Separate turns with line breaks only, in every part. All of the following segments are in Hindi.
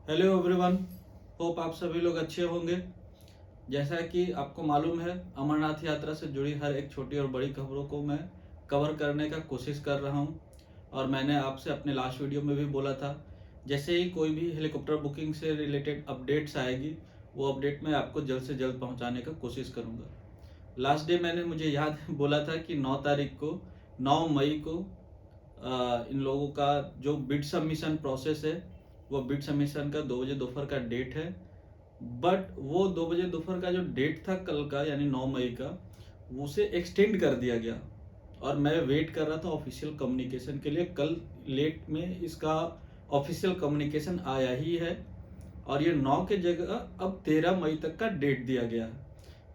हेलो एवरीवन, होप आप सभी लोग अच्छे होंगे। जैसा कि आपको मालूम है, अमरनाथ यात्रा से जुड़ी हर एक छोटी और बड़ी खबरों को मैं कवर करने का कोशिश कर रहा हूं। और मैंने आपसे अपने लास्ट वीडियो में भी बोला था, जैसे ही कोई भी हेलीकॉप्टर बुकिंग से रिलेटेड अपडेट्स आएगी, वो अपडेट मैं आपको जल्द से जल्द पहुंचाने का कोशिश करूंगा। लास्ट डे मैंने मुझे याद बोला था कि 9 तारीख को 9 मई को इन लोगों का जो बिड सबमिशन प्रोसेस है, वो बिड सबमिशन का 2 बजे दोपहर का डेट है। बट वो 2 बजे दोपहर का जो डेट था कल का, यानी 9 मई का, उसे एक्सटेंड कर दिया गया। और मैं वेट कर रहा था ऑफिशियल कम्युनिकेशन के लिए। कल लेट में इसका ऑफिशियल कम्युनिकेशन आया ही है, और ये 9 के जगह अब 13 मई तक का डेट दिया गया है।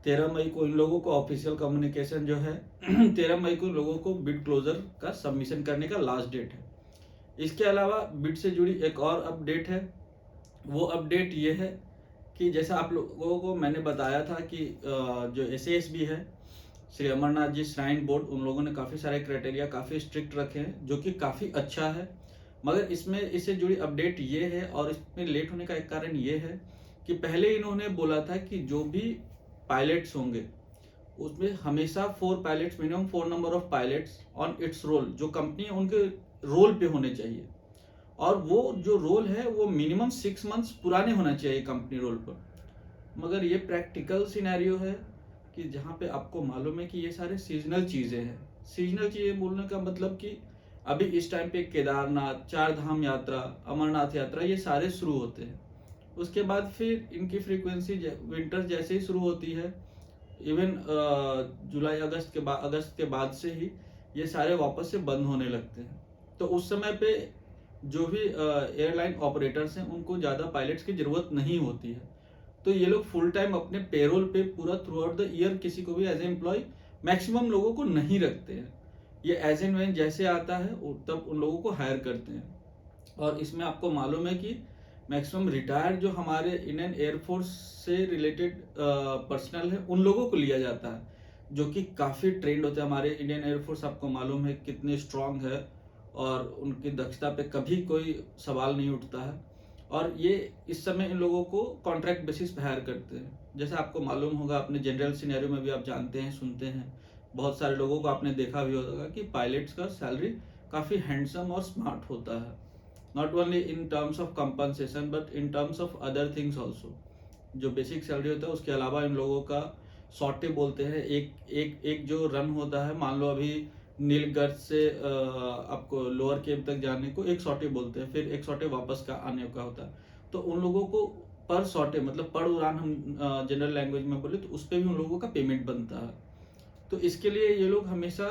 13 मई को इन लोगों को ऑफिशियल कम्युनिकेशन जो है 13 मई को इन लोगों को बिड क्लोजर का सबमिशन करने का लास्ट डेट है। इसके अलावा बिड से जुड़ी एक और अपडेट है। वो अपडेट ये है कि जैसा आप लोगों को मैंने बताया था कि जो SASB है, श्री अमरनाथ जी श्राइन बोर्ड, उन लोगों ने काफ़ी सारे क्राइटेरिया काफ़ी स्ट्रिक्ट रखे हैं, जो कि काफ़ी अच्छा है। मगर इसमें इससे जुड़ी अपडेट ये है, और इसमें लेट होने का एक कारण ये है कि पहले इन्होंने बोला था कि जो भी पायलट्स होंगे उसमें हमेशा 4 pilots, minimum 4 number of pilots on its roll, जो कंपनी है उनके रोल पे होने चाहिए। और वो जो रोल है वो मिनिमम 6 मंथ्स पुराने होना चाहिए कंपनी रोल पर। मगर ये प्रैक्टिकल सिनेरियो है कि जहाँ पे आपको मालूम है कि ये सारे सीजनल चीज़ें हैं। सीजनल चीज़ें बोलने का मतलब कि अभी इस टाइम पे केदारनाथ, चार धाम यात्रा, अमरनाथ यात्रा, ये सारे शुरू होते हैं। उसके बाद फिर इनकी फ्रीक्वेंसी विंटर जैसे ही शुरू होती है, इवन जुलाई अगस्त के बाद से ही ये सारे वापस से बंद होने लगते हैं। तो उस समय पे जो भी एयरलाइन ऑपरेटर्स हैं उनको ज़्यादा पायलट्स की ज़रूरत नहीं होती है। तो ये लोग फुल टाइम अपने पेरोल पे पूरा थ्रू आउट द ईयर किसी को भी एज ए एम्प्लॉय मैक्सिमम लोगों को नहीं रखते हैं। ये एज एंड व्हेन जैसे आता है तब उन लोगों को हायर करते हैं। और इसमें आपको मालूम है कि मैक्सिमम रिटायर्ड जो हमारे इंडियन एयरफोर्स से रिलेटेड पर्सनल है, उन लोगों को लिया जाता है, जो कि काफ़ी ट्रेंड होते हैं। हमारे इंडियन एयरफोर्स आपको मालूम है कितने स्ट्रांग है, और उनकी दक्षता पे कभी कोई सवाल नहीं उठता है। और ये इस समय इन लोगों को कॉन्ट्रैक्ट बेसिस पे हायर करते हैं। जैसे आपको मालूम होगा, अपने जनरल सिनेरियो में भी आप जानते हैं, सुनते हैं, बहुत सारे लोगों को आपने देखा भी होगा कि पायलट्स का सैलरी काफ़ी हैंडसम और स्मार्ट होता है। Not only in terms of compensation but in terms of other things also. जो बेसिक सैलरी होता है उसके अलावा इन लोगों का सॉटे बोलते हैं, एक जो रन होता है, मान लो अभी नीलगढ़ से आपको लोअर केप तक जाने को एक सॉटे बोलते हैं, फिर एक सॉटे वापस का आने का होता है। तो उन लोगों को पर सॉटे मतलब पर उड़ान, हम जनरल लैंग्वेज में बोले तो उस पर भी उन लोगों का पेमेंट बनता है। तो इसके लिए ये लोग हमेशा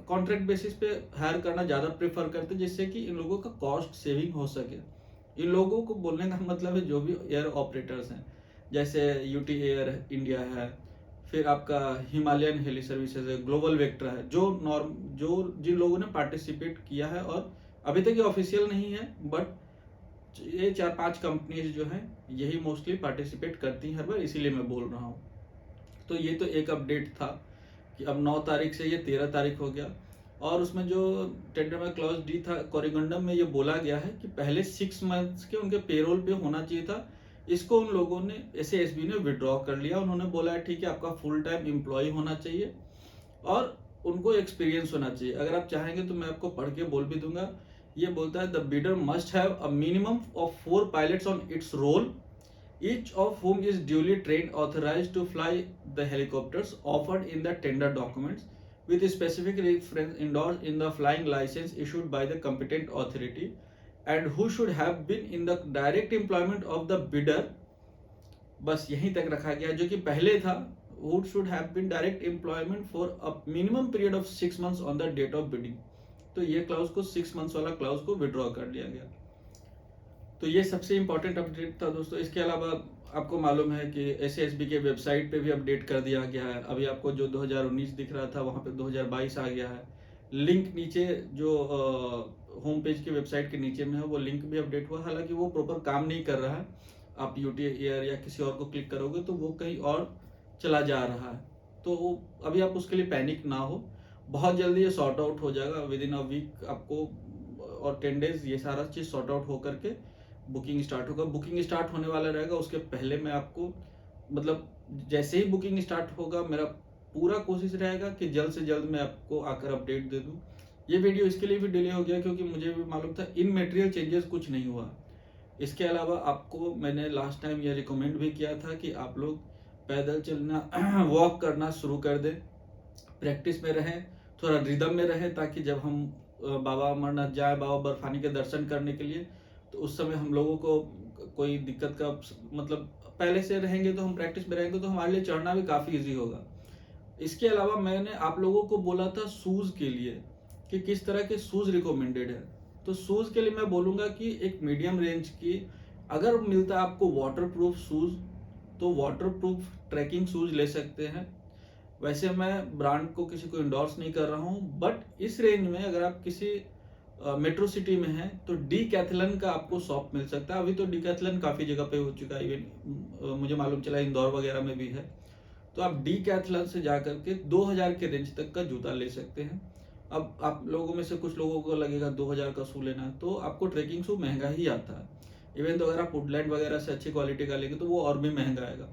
कॉन्ट्रैक्ट बेसिस पे हायर करना ज़्यादा प्रेफर करते हैं, जिससे कि इन लोगों का कॉस्ट सेविंग हो सके। इन लोगों को बोलने का मतलब है जो भी एयर ऑपरेटर्स हैं, जैसे UT एयर इंडिया है, फिर आपका हिमालयन हेली सर्विसेज है, ग्लोबल वेक्टर है, जो जिन लोगों ने पार्टिसिपेट किया है, और अभी तक ये ऑफिशियल नहीं है, बट ये 4-5 कंपनीज जो हैं यही मोस्टली पार्टिसिपेट करती हैं हर बार, इसीलिए मैं बोल रहा हूँ। तो ये तो एक अपडेट था कि अब 9 तारीख से ये 13 तारीख हो गया। और उसमें जो टेंडर में क्लॉज डी था, कोरिगंडम में ये बोला गया है कि पहले 6 मंथ्स के उनके पेरोल पे होना चाहिए था। इसको उन लोगों ने, SASB ने विड्रॉ कर लिया। उन्होंने बोला है ठीक है, आपका फुल टाइम एम्प्लॉय होना चाहिए और उनको एक्सपीरियंस होना चाहिए। अगर आप चाहेंगे तो मैं आपको पढ़ के बोल भी दूंगा। ये बोलता है the bidder must have a minimum of 4 pilots on its roll, each of whom is duly trained authorized to fly the helicopters offered in the tender documents, with specific reference endorsed in the flying license issued by the competent authority, and who should have been in the direct employment of the bidder। बस यहीं तक रखा गया, जो कि पहले था who should have been direct employment for a minimum period of 6 months on the date of bidding। तो ये क्लाउज को 6 मंथ्स वाला क्लाउज को विड्रॉ कर लिया गया। तो ये सबसे इम्पोर्टेंट अपडेट था दोस्तों। इसके अलावा आपको मालूम है कि SASB के वेबसाइट पे भी अपडेट कर दिया गया है। अभी आपको जो 2019 दिख रहा था वहाँ पे 2022 आ गया है। लिंक नीचे जो होम पेज की वेबसाइट के नीचे में है, वो लिंक भी अपडेट हुआ। हालांकि वो प्रॉपर काम नहीं कर रहा है। आप UT एयर या किसी और को क्लिक करोगे तो वो कहीं और चला जा रहा है। तो अभी आप उसके लिए पैनिक ना हो, बहुत जल्दी ये सॉर्ट आउट हो जाएगा। विद इन अ वीक आपको और 10 डेज ये सारा चीज़ सॉर्ट आउट होकर के बुकिंग स्टार्ट होगा। बुकिंग स्टार्ट होने वाला रहेगा, उसके पहले मैं आपको मतलब जैसे ही बुकिंग स्टार्ट होगा मेरा पूरा कोशिश रहेगा कि जल्द से जल्द मैं आपको आकर अपडेट दे दूं। ये वीडियो इसके लिए भी डिले हो गया क्योंकि मुझे भी मालूम था इन मटेरियल चेंजेस कुछ नहीं हुआ। इसके अलावा आपको मैंने लास्ट टाइम ये रिकमेंड भी किया था कि आप लोग पैदल चलना वॉक करना शुरू कर दें, प्रैक्टिस में रहें, थोड़ा रिदम में रहें, ताकि जब हम बाबा अमरनाथ जाए, बाबा बर्फानी के दर्शन करने के लिए, तो उस समय हम लोगों को कोई दिक्कत का मतलब पहले से रहेंगे तो हम प्रैक्टिस में रहेंगे तो हमारे लिए चढ़ना भी काफ़ी इजी होगा। इसके अलावा मैंने आप लोगों को बोला था शूज़ के लिए कि किस तरह के शूज़ रिकमेंडेड है। तो शूज़ के लिए मैं बोलूँगा कि एक मीडियम रेंज की अगर मिलता है आपको वाटरप्रूफ शूज़, तो वाटरप्रूफ ट्रैकिंग शूज़ ले सकते हैं। वैसे मैं ब्रांड को किसी को इंडोर्स नहीं कर रहा हूँ, बट इस रेंज में अगर आप किसी मेट्रो सिटी में हैं तो डीकैथलन का आपको शॉप मिल सकता है। अभी तो डीकैथलन काफ़ी जगह पे हो चुका है, इवन मुझे मालूम चला इंदौर वगैरह में भी है। तो आप डीकैथलन से जा करके 2000 के रेंज तक का जूता ले सकते हैं। अब आप लोगों में से कुछ लोगों को लगेगा 2000 का शू लेना है, तो आपको ट्रैकिंग शू महंगा ही आता है। इवन तो अगर आप वुडलैंड वगैरह से अच्छी क्वालिटी का लेंगे तो वो और भी महंगा आएगा।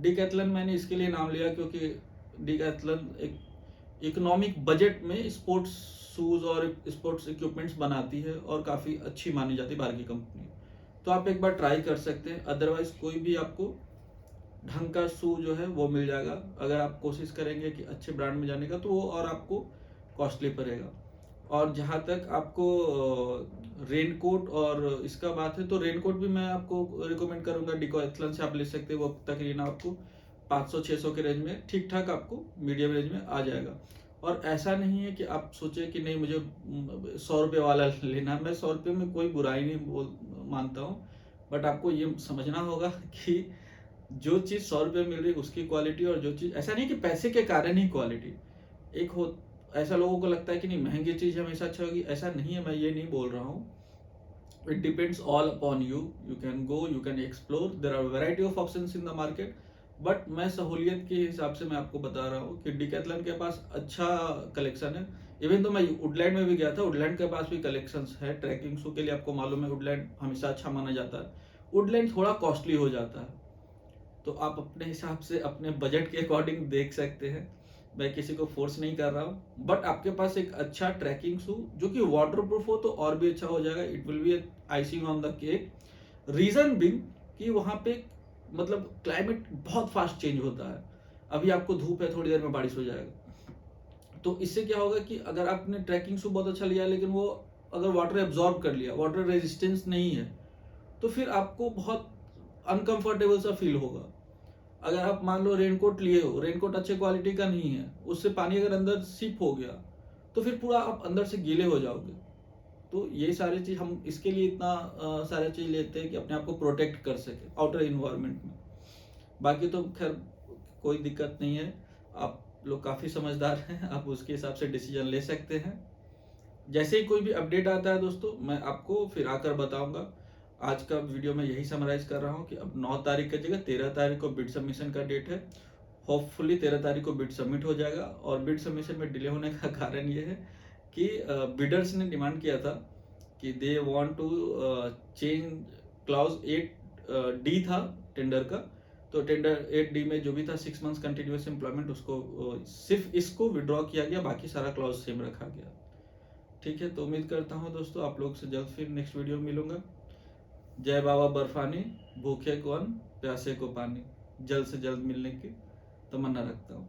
डीकैथलन मैंने इसके लिए नाम लिया क्योंकि डीकैथलन एक इकोनॉमिक बजट में स्पोर्ट्स शूज़ और स्पोर्ट्स इक्विपमेंट्स बनाती है और काफ़ी अच्छी मानी जाती है बाहर की कंपनी। तो आप एक बार ट्राई कर सकते हैं। अदरवाइज कोई भी आपको ढंग का शू जो है वो मिल जाएगा। अगर आप कोशिश करेंगे कि अच्छे ब्रांड में जाने का तो वो और आपको कॉस्टली पड़ेगा। और जहाँ तक आपको रेनकोट और इसका बात है, तो रेनकोट भी मैं आपको रिकमेंड करूँगा, डिकैथलन से आप ले सकते हैं। वो तकरीबन आपको 500-600 के रेंज में ठीक ठाक आपको मीडियम रेंज में आ जाएगा। और ऐसा नहीं है कि आप सोचें कि नहीं मुझे 100 रुपये वाला लेना। मैं 100 रुपये में कोई बुराई नहीं मानता हूँ, बट आपको ये समझना होगा कि जो चीज़ 100 रुपये मिल रही है उसकी क्वालिटी, और जो चीज़ ऐसा नहीं कि पैसे के कारण ही क्वालिटी एक हो। ऐसा लोगों को लगता है कि नहीं महंगी चीज़ हमेशा अच्छा होगी, ऐसा नहीं है। मैं ये नहीं बोल रहा हूँ। It depends all upon you. You can go, you can explore, there are variety of options in the market. But मैं सहूलियत के हिसाब से मैं आपको बता रहा हूँ कि डिकैथलन के पास अच्छा कलेक्शन है। इवन तो मैं वुडलैंड में भी गया था, वुडलैंड के पास भी कलेक्शंस है ट्रैकिंग शू के लिए। आपको मालूम है वुडलैंड हमेशा अच्छा माना जाता है। वुडलैंड थोड़ा कॉस्टली हो जाता है, तो आप अपने हिसाब से अपने बजट के अकॉर्डिंग देख सकते हैं। मैं किसी को फोर्स नहीं कर रहा हूँ, बट आपके पास एक अच्छा ट्रैकिंग शू जो कि वाटरप्रूफ हो तो और भी अच्छा हो जाएगा। It will be icing on the cake. Reason being कि वहाँ पे मतलब क्लाइमेट बहुत फास्ट चेंज होता है। अभी आपको धूप है, थोड़ी देर में बारिश हो जाएगा। तो इससे क्या होगा कि अगर आपने ट्रैकिंग शू बहुत अच्छा लिया लेकिन वो अगर वाटर एब्जॉर्ब कर लिया, वाटर रेजिस्टेंस नहीं है, तो फिर आपको बहुत अनकंफर्टेबल सा फील होगा। अगर आप मान लो रेनकोट लिए हो, रेनकोट अच्छे क्वालिटी का नहीं है, उससे पानी अगर अंदर सिप हो गया तो फिर पूरा आप अंदर से गीले हो जाओगे। तो ये सारी चीज़ हम इसके लिए इतना सारा चीज़ लेते हैं कि अपने आप को प्रोटेक्ट कर सके आउटर इन्वायरमेंट में। बाकी तो खैर कोई दिक्कत नहीं है। आप लोग काफ़ी समझदार हैं, आप उसके हिसाब से डिसीजन ले सकते हैं। जैसे ही कोई भी अपडेट आता है दोस्तों, मैं आपको फिर आकर बताऊंगा। आज का वीडियो में यही समराइज कर रहा हूँ कि अब 9 तारीख की जगह 13 तारीख को बिड सबमिशन का डेट है। होपफुली 13 तारीख को बिड सबमिट हो जाएगा। और बिड सबमिशन में डिले होने का कारण ये है कि बिडर्स ने डिमांड किया था कि they want to change clause 8D था टेंडर का। तो टेंडर 8D में जो भी था 6 मंथ्स कंटिन्यूस एम्प्लॉयमेंट, उसको सिर्फ इसको विड्रॉ किया गया, बाकी सारा क्लाउज सेम रखा गया। ठीक है, तो उम्मीद करता हूँ दोस्तों आप लोग से जल्द फिर नेक्स्ट वीडियो में मिलूंगा। जय बाबा बर्फानी, भूखे कौन प्यासे को पानी। जल्द से जल्द मिलने की तमन्ना रखता हूँ।